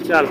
चल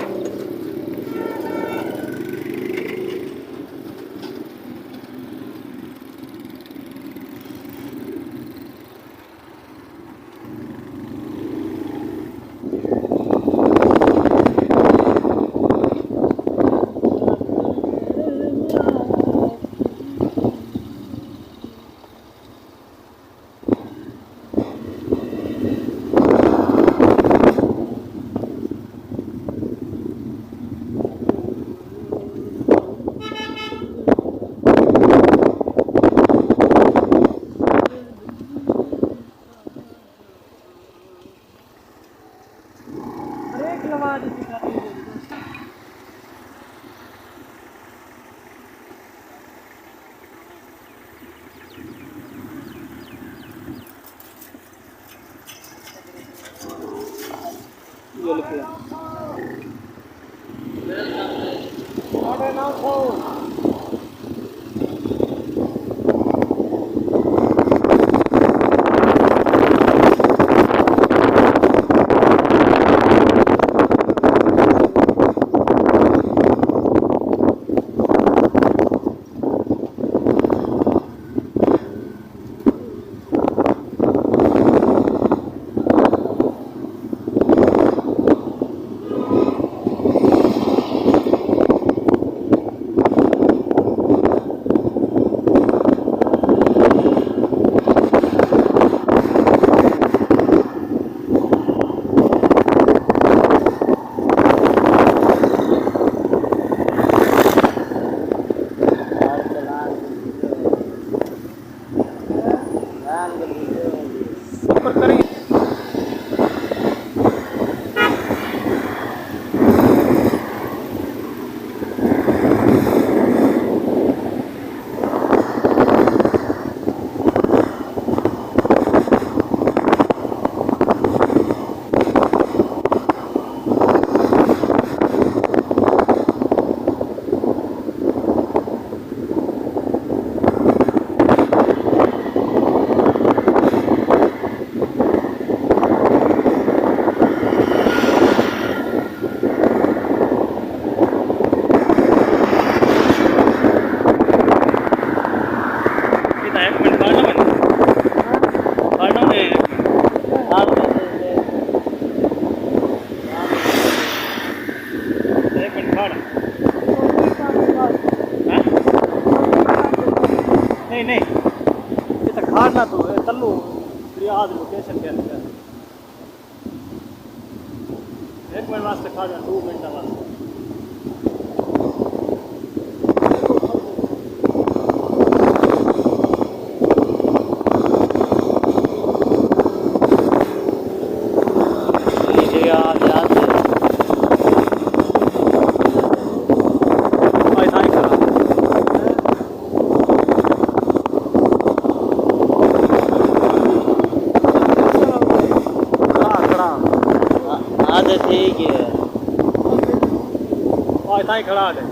खड़ा है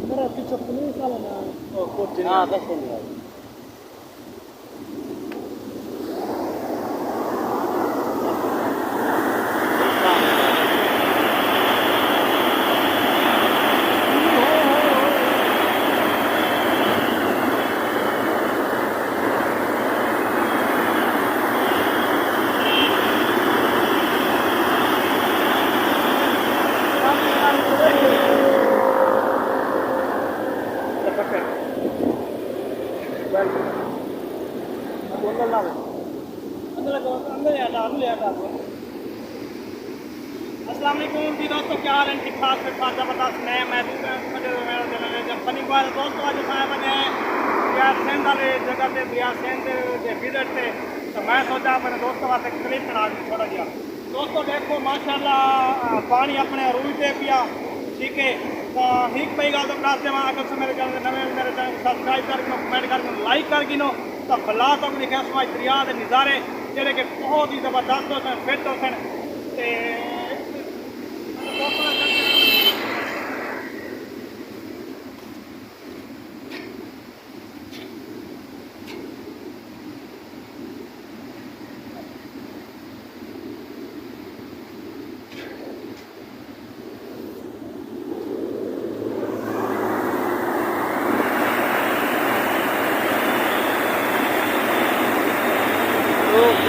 मेरा पीछे पुलिस वाला ना ओ कोच नहीं हां बस नहीं है दोस्तों देखो माशाल्लाह पानी अपने अरूज दे पिया ठीक है तो ठीक पई गल तो रास्ते में अगर मेरे चैनल नवे मेरे चैनल को सब्सक्राइब कर कमेंट कर लाइक कर गिनो तो भला तो दिखा समाज दरिया के नज़ारे जेडे कि बहुत ही जबरदस्त हो फिट हो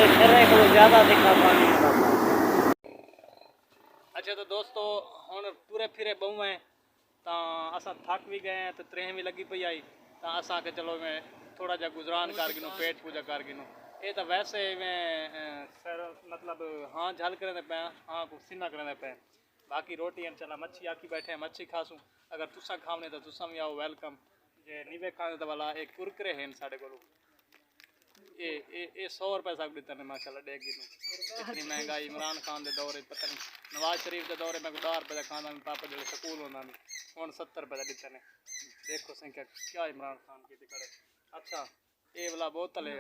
तो शर्रे को ज़्यादा दिखा पानी होता। अच्छा तो दोस्तों हुण तुरे फिरे बहु हैं तो असां थक भी गए हैं तो त्रेह भी लगी पई आई तो असां के चलो मैं थोड़ा जा गुजरान कर गिनूँ पेट पूजा कर गिनूँ ये तो वैसे मैं सर मतलब हाँ झल करें पे हाँ कुछ सीना करें पे बाकी रोटी हम चला मच्छी आखी बैठे हैं मच्छी खासूँ अगर तुसा खावने तो तुसा भी आओ वेलकम जे नीवे खाने तो वाला एक कुरकरे हैं साढ़े को ये 100 रुपए सब देते हैं माशाल्लाह डेग गिनूँ इतनी महंगाई इमरान खान के दौरे पता नहीं नवाज शरीफ के दौरे में 10 रुपए का खाना पापा जो स्कूल होना नहीं हूँ 70 रुपए का देते हैं देखो संख्या क्या इमरान खान की करे अच्छा ये वाला बोतल है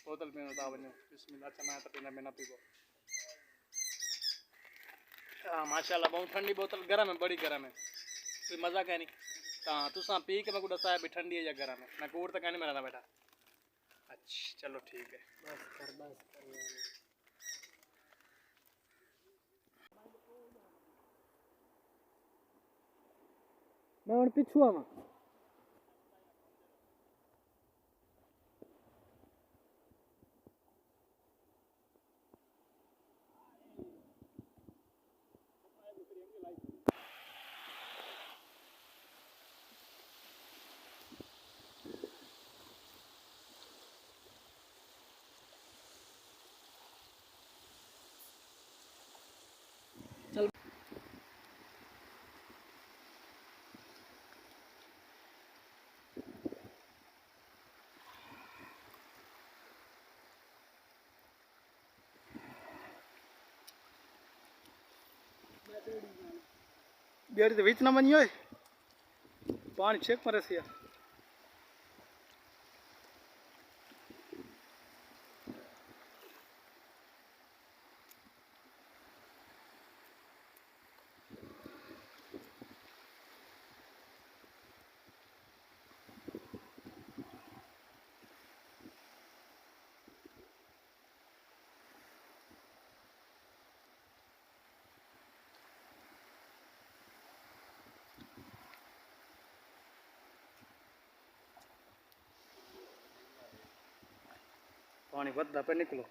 बोतल पीना था वजो बिस्मिल्लाह अच्छा मैं तो पीना मैं ना पीबो हाँ माशाल्लाह बहुत ठंडी बोतल गर्म है बड़ी गर्म है कोई मज़ा क्या नहीं हाँ तुसा पी के मैं को दसा भी ठंडी है या गर्म है मैं कूड़ तक नहीं मेरा बेटा अच्छा चलो ठीक है बस कर मैं हूँ पिछुआ में बेड़ी तो बीच ना बनी होए पानी चेक मरे से पानी बदला पे निकलो